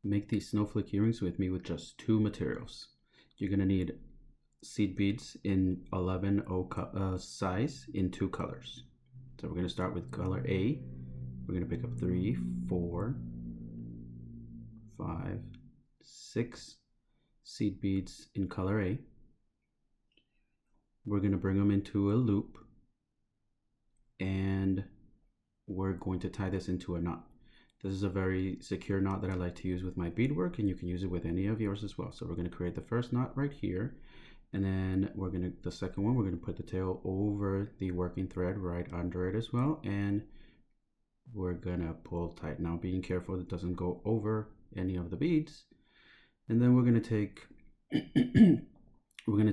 make these snowflake earrings with me with just 2 materials. You're going to need seed beads in 11/0 size in 2 colors. So we're going to start with color A. We're going to pick up 3, 4, 5, 6 seed beads in color A. We're going to bring them into a loop, and we're going to tie this into a knot. This is a very secure knot that I like to use with my beadwork, and you can use it with any of yours as well. So we're going to create the first knot right here, and then the second one, we're going to put the tail over the working thread right under it as well, and we're going to pull tight. Now being careful it doesn't go over any of the beads. And then we're going to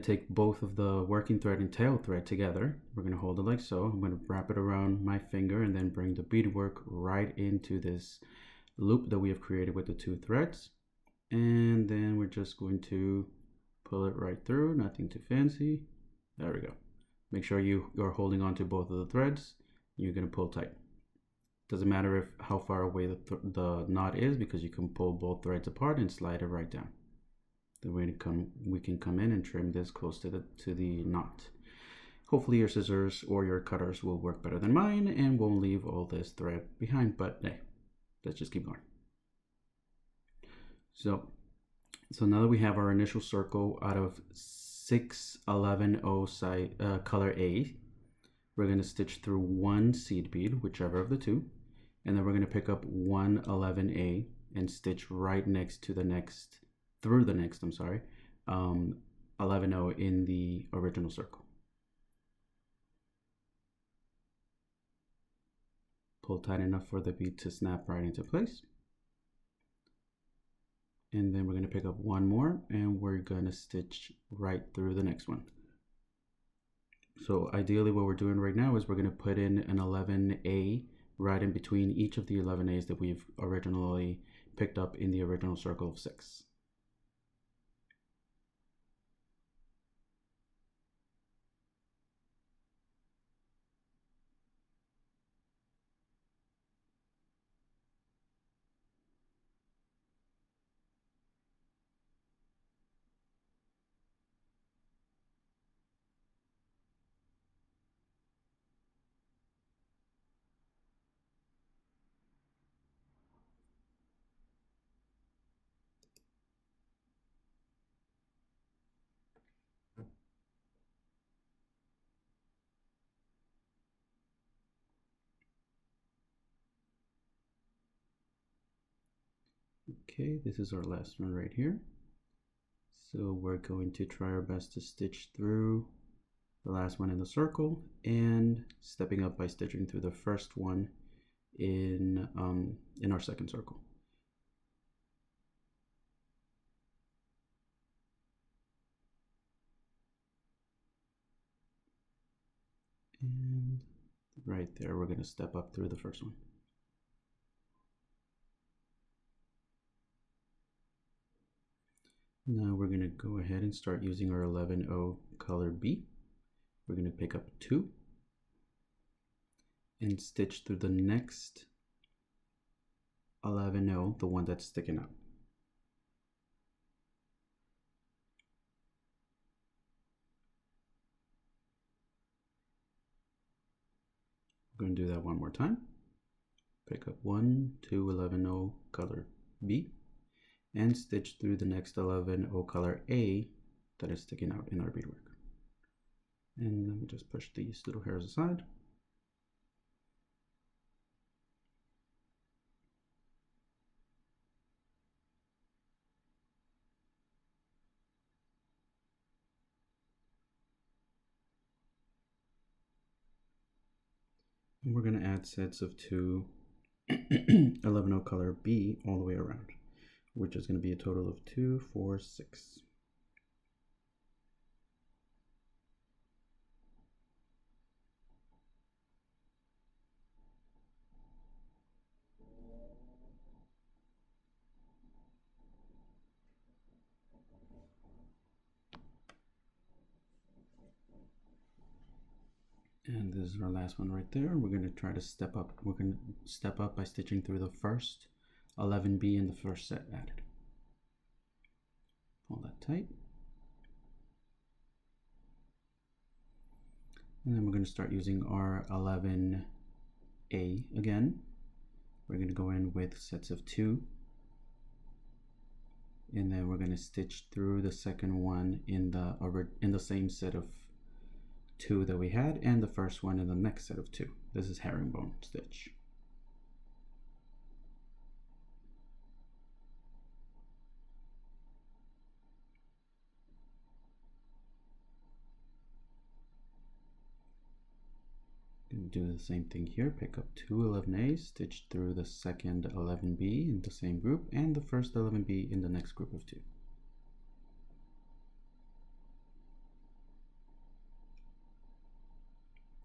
take both of the working thread and tail thread together. We're going to hold it like so. I'm going to wrap it around my finger and then bring the beadwork right into this loop that we have created with the 2 threads. And then we're just going to pull it right through, nothing too fancy. There we go. Make sure you're holding on to both of the threads. You're going to pull tight. Doesn't matter how far away the knot is, because you can pull both threads apart and slide it right down. Then we can come in and trim this close to the knot. Hopefully your scissors or your cutters will work better than mine and won't leave all this thread behind, but hey, let's just keep going. So now that we have our initial circle out of 6/11/0 size, color A, we're going to stitch through 1 seed bead, whichever of the 2, and then we're going to pick up 1 11A and stitch right next to the next, through the next, 11/0 in the original circle. Pull tight enough for the bead to snap right into place. And then we're going to pick up 1 more, and we're going to stitch right through the next one. So ideally what we're doing right now is we're going to put in an 11A right in between each of the 11As that we've originally picked up in the original circle of 6. Okay, this is our last one right here. So we're going to try our best to stitch through the last one in the circle, and stepping up by stitching through the first one in our second circle. And right there, we're going to step up through the first one. Now we're going to go ahead and start using our 11/0 color B. We're going to pick up 2 and stitch through the next 11/0, the one that's sticking out. We're going to do that one more time. Pick up 1, 2, 11/0 color B, and stitch through the next 11/0 color A that is sticking out in our beadwork. And let me just push these little hairs aside. And we're going to add sets of 2 11/0 color B all the way around, which is going to be a total of 2, 4, 6. And this is our last one right there. We're going to try to step up. We're going to step up by stitching through the first 11B in the first set added. Hold that tight. And then we're going to start using our 11A again. We're going to go in with sets of 2. And then we're going to stitch through the second one in the same set of 2 that we had, and the first one in the next set of 2. This is herringbone stitch. Do the same thing here. Pick up 2 11As, stitch through the second 11B in the same group and the first 11B in the next group of 2.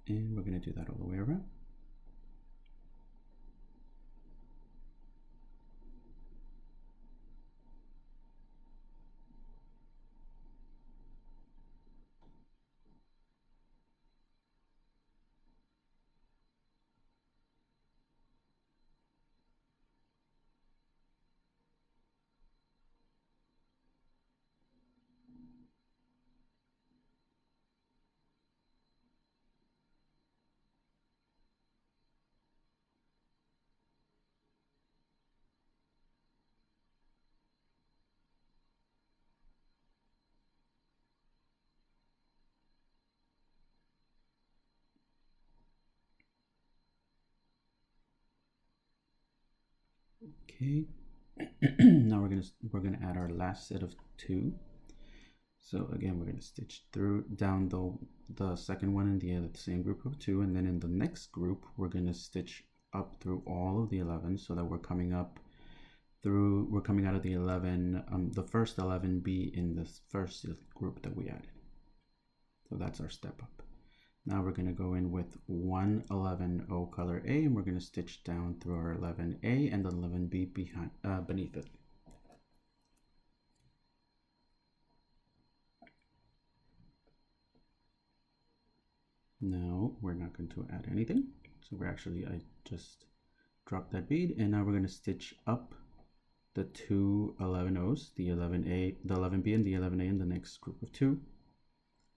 And we're going to do that all the way around. Okay. Now we're gonna add our last set of 2. So again, we're gonna stitch down the second one in the same group of 2, and then in the next group we're gonna stitch up through all of the 11, so that we're coming out of the 11, the first 11B in this first group that we added. So that's our step up. Now we're going to go in with 1 11O color A, and we're going to stitch down through our 11A and the 11B beneath it. Now we're not going to add anything. So I just dropped that bead, and now we're going to stitch up the 2 11Os, the 11A, the 11B and the 11A in the next group of 2.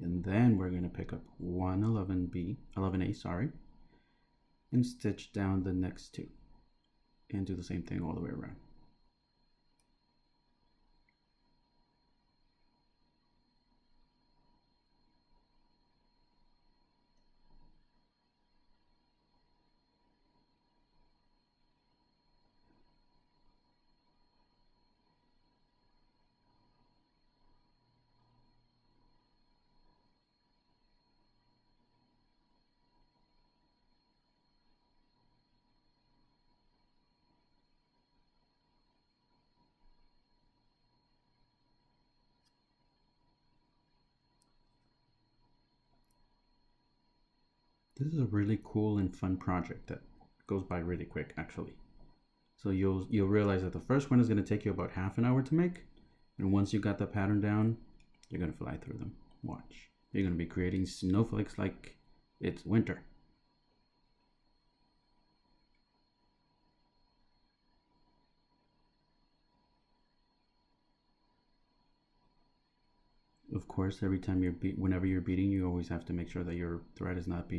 And then we're going to pick up 1 11A, sorry, and stitch down the next 2 and do the same thing all the way around. This is a really cool and fun project that goes by really quick, actually. So you'll realize that the first one is going to take you about half an hour to make, and once you got the pattern down, you're going to fly through them. Watch. You're going to be creating snowflakes like it's winter. Of course, every time whenever you're beading, you always have to make sure that your thread is not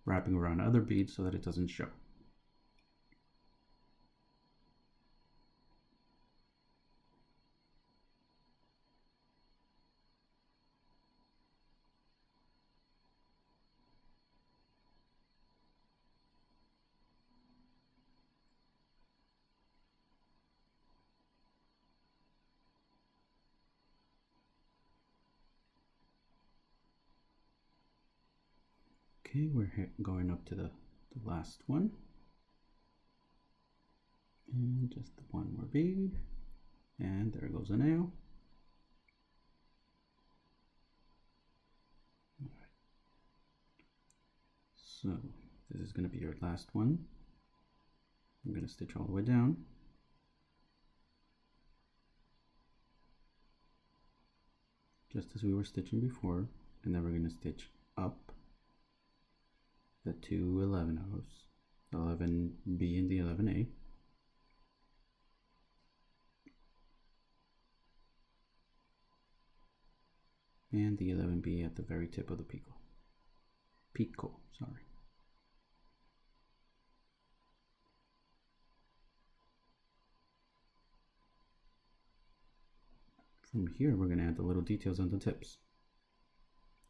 wrapping around other beads so that it doesn't show. Okay, we're going up to the last one. And just one more bead. And there goes a nail. All right. So this is going to be your last one. I'm going to stitch all the way down. Just as we were stitching before. And then we're going to stitch up the 2 11Os, the 11B and the 11A. and the 11B at the very tip of the picot, sorry. From here, we're going to add the little details on the tips.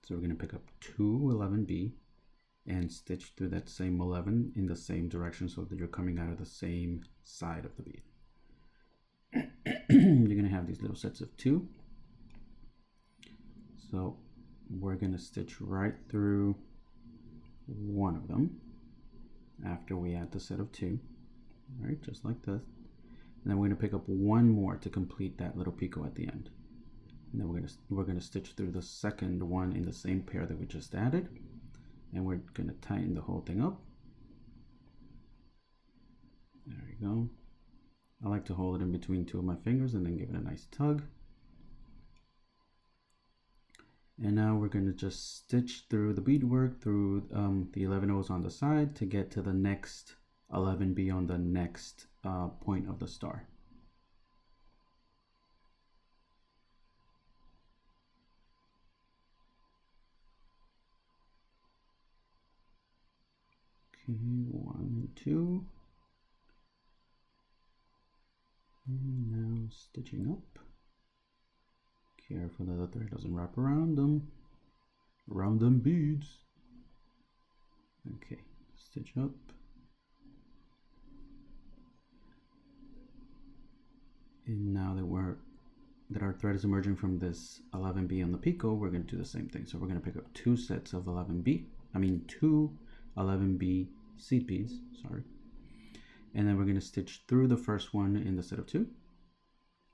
So we're going to pick up two 11B and stitch through that same 11 in the same direction so that you're coming out of the same side of the bead. You're going to have these little sets of two. So we're going to stitch right through one of them after we add the set of two. All right, just like this. And then we're going to pick up one more to complete that little picot at the end. And then we're going to stitch through the second one in the same pair that we just added. And we're going to tighten the whole thing up. There we go. I like to hold it in between two of my fingers and then give it a nice tug. And now we're going to just stitch through the beadwork through the 11 O's on the side to get to the next 11B on the next point of the star. Okay, 1 and 2. And now stitching up. Careful that the thread doesn't wrap around them beads. Okay, stitch up. And now that our thread is emerging from this 11B on the picot, we're going to do the same thing. So we're going to pick up two sets of 2 11B seed beads, sorry. And then we're going to stitch through the first one in the set of two.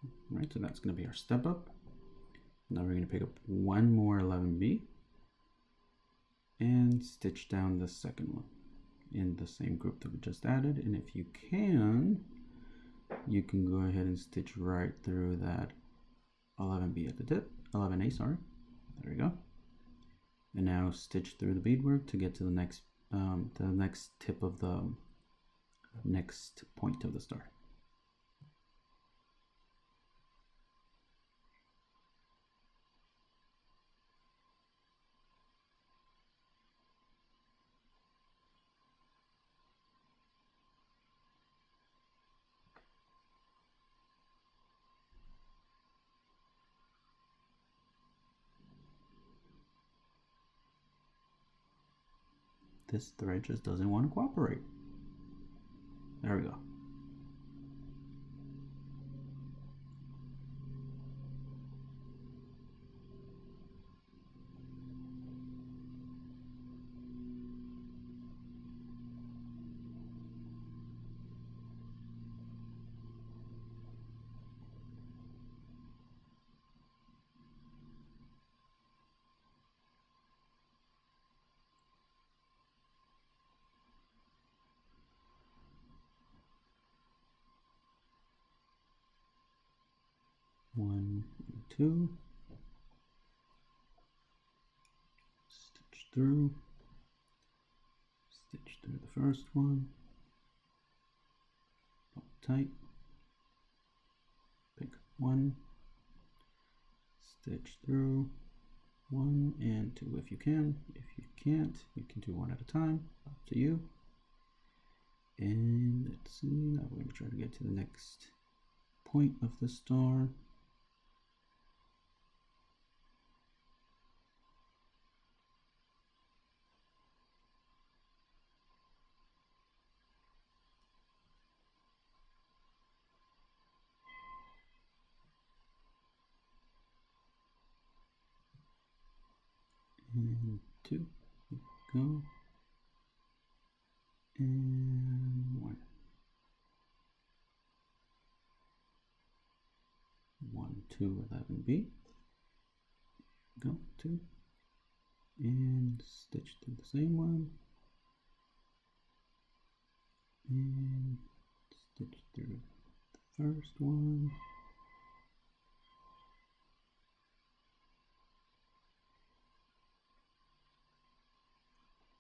All right, so that's going to be our step up. Now we're going to pick up one more 11B and stitch down the second one in the same group that we just added. And if you can go ahead and stitch right through that 11B at the tip, 11A, sorry. There we go. And now stitch through the beadwork to get to the next tip of the next point of the star. This thread just doesn't want to cooperate. There we go. One and two. Stitch through the first one, pull tight, pick up one, stitch through 1 and 2 if you can. If you can't, you can do one at a time, up to you. And let's see, now we're going to try to get to the next point of the star. And 2, go, and 1. 1, 2, 11B, go, 2, and stitch through the same one, and stitch through the first one,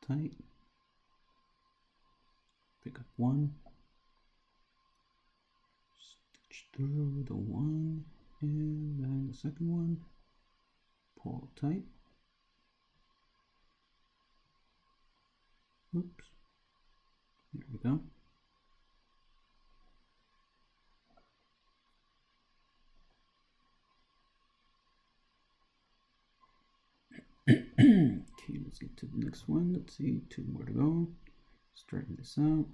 tight, pick up one, stitch through the one, and then the second one, hold tight. Oops. There we go. Okay, let's get to the next one. Let's see, 2 more to go. Straighten this out.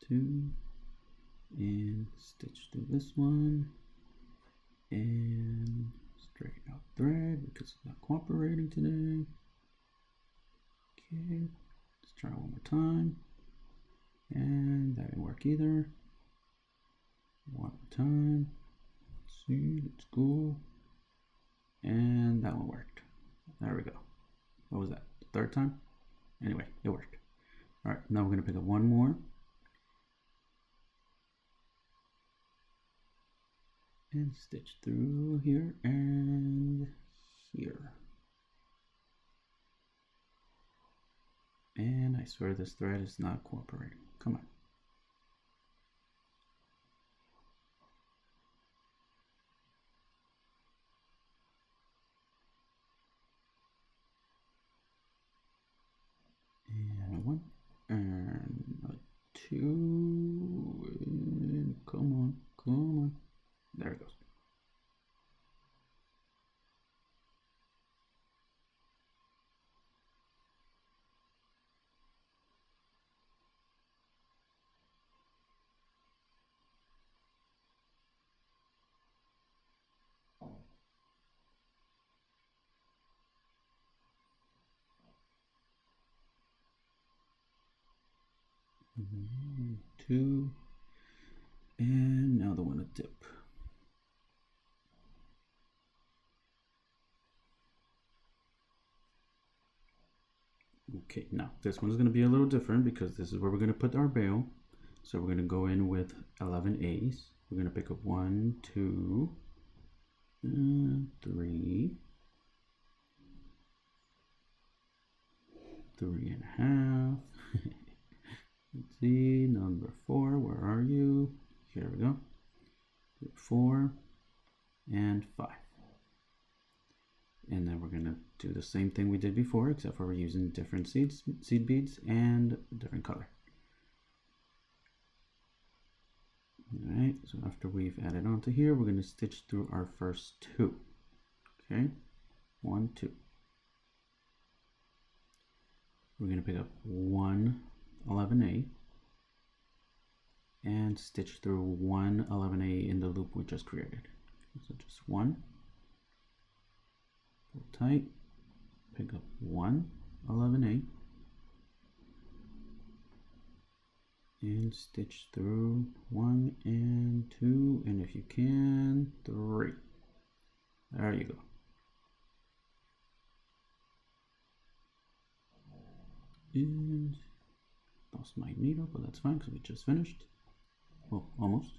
Two, and stitch through this one, and straighten out thread because it's not cooperating today. Okay, let's try one more time, and that didn't work either. One more time. Let's see, let's go, and that one worked. There we go. What was that? The third time? Anyway, it worked. All right, now we're gonna pick up one more. And stitch through here and here. And I swear this thread is not cooperating. Come on. And a 1 and a 2. And come on, come on. There it goes. Two, and now the one to dip. Okay, now this one is going to be a little different because this is where we're going to put our bail. So we're going to go in with 11 A's. We're going to pick up 1, 2, 3, 3.5. Let's see, number 4, where are you? Here we go. 4 and 5. And then we're going to do the same thing we did before, except for we're using different seed beads and different color. All right, so after we've added onto here, we're going to stitch through our first 2. Okay, 1, 2. We're going to pick up 1 11A and stitch through 1 11A in the loop we just created. So just 1, pull tight, pick up 1 11A and stitch through 1 and 2, and if you can, 3. There you go. And lost my needle, but that's fine because we just finished. Well, almost.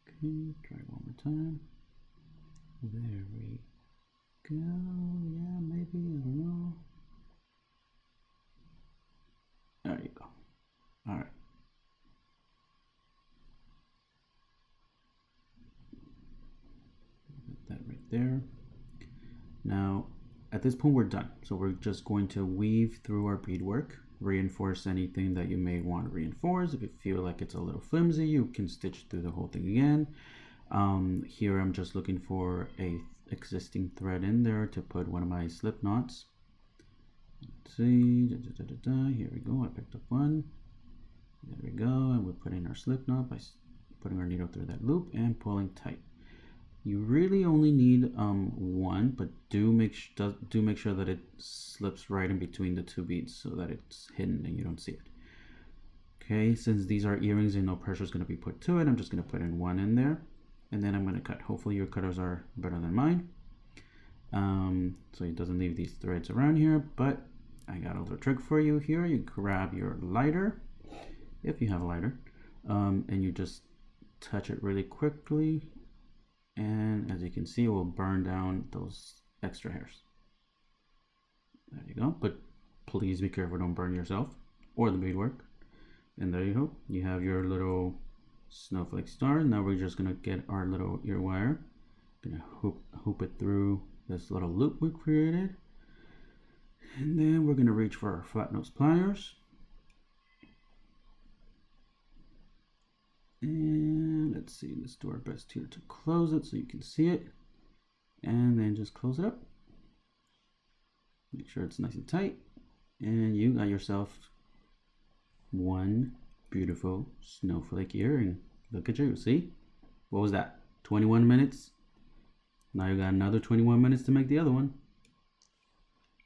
Okay, try one more time. There we go. Yeah, maybe, I don't know. There you go. All right. Put that right there. Now, at this point, we're done. So we're just going to weave through our beadwork, reinforce anything that you may want to reinforce. If you feel like it's a little flimsy, you can stitch through the whole thing again. Here I'm just looking for a existing thread in there to put one of my slip knots. Let's see, here we go. I picked up one. There we go, and we're putting our slip knot by putting our needle through that loop and pulling tight. You really only need one, but do make sure that it slips right in between the 2 beads so that it's hidden and you don't see it. Okay, since these are earrings and no pressure is going to be put to it, I'm just going to put in 1 in there, and then I'm going to cut. Hopefully your cutters are better than mine. so it doesn't leave these threads around here. But I got a little trick for you here. You grab your lighter, if you have a lighter, and you just touch it really quickly, and as you can see, it will burn down those extra hairs. There you go. But please be careful, don't burn yourself or the beadwork. And there you go, you have your little snowflake star. Now we're just gonna get our little ear wire, gonna hoop it through this little loop we created, and then we're gonna reach for our flat nose pliers, and let's see, let's do our best here to close it so you can see it, and then just close it up. Make sure it's nice and tight, and you got yourself one beautiful snowflake earring. Look at you, see? What was that? 21 minutes? Now you got another 21 minutes to make the other one.